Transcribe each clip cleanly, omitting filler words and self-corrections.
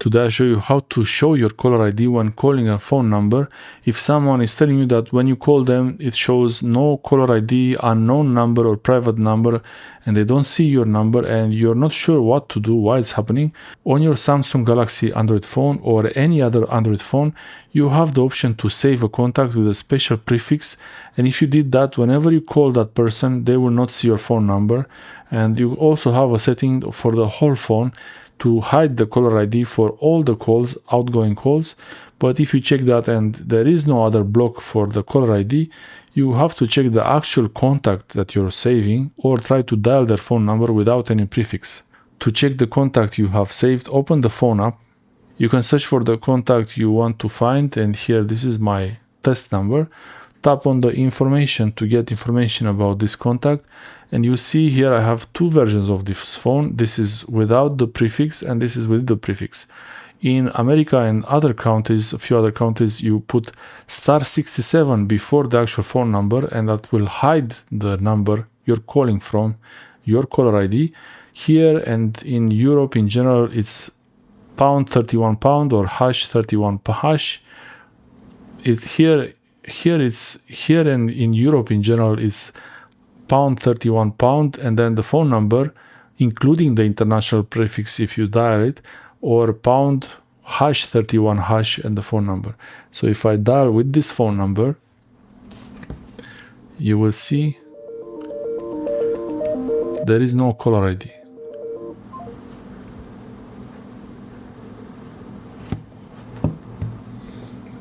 Today I show you how to show your caller ID when calling a phone number. If someone is telling you that when you call them it shows no caller ID, unknown number or private number, and they don't see your number and you're not sure what to do, why it's happening, on your Samsung Galaxy Android phone or any other Android phone, you have the option to save a contact with a special prefix. And if you did that, whenever you call that person, they will not see your phone number. And you also have a setting for the whole phone to hide the caller ID for all the calls, outgoing calls. But if you check that and there is no other block for the caller ID, you have to check the actual contact that you're saving or try to dial their phone number without any prefix. To check the contact you have saved, open the phone app. You can search for the contact you want to find, and here this is my test number. Tap on the information to get information about this contact, and you see here I have two versions of this phone. This is without the prefix and this is with the prefix. In America and other countries, a few other countries, you put *67 before the actual phone number, and that will hide the number you're calling from, your caller ID. Here and in Europe in general, it's #31 or #31#. Here and in Europe in general is #31, and then the phone number, including the international prefix if you dial it, or #31# and the phone number. So if I dial with this phone number, you will see there is no caller ID.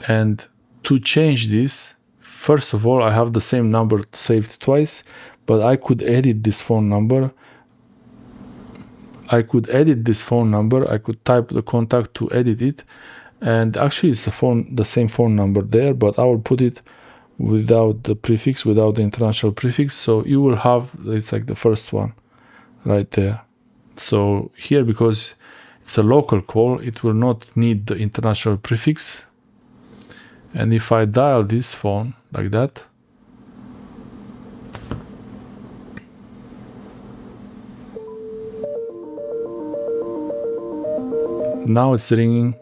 And to change this, first of all, I have the same number saved twice, but I could edit this phone number. I could type the contact to edit it, and actually it's the same phone number there, but I will put it without the prefix, without the international prefix. So you will have, it's like the first one right there. So here, because it's a local call, it will not need the international prefix. And if I dial this phone like that, now it's ringing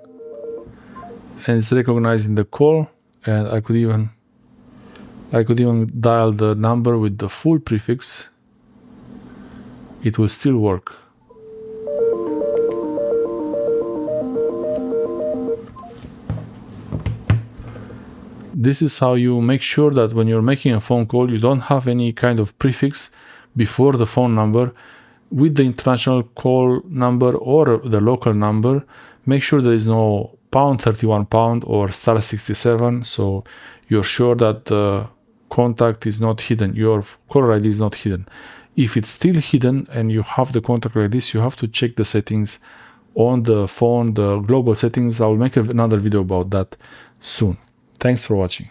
and it's recognizing the call, and I could even dial the number with the full prefix. It will still work. This is how you make sure that when you're making a phone call, you don't have any kind of prefix before the phone number. With the international call number or the local number, make sure there is no #31 or *67, so you're sure that the contact is not hidden, your caller ID is not hidden. If it's still hidden and you have the contact like this, you have to check the settings on the phone, the global settings. I'll make another video about that soon. Thanks for watching.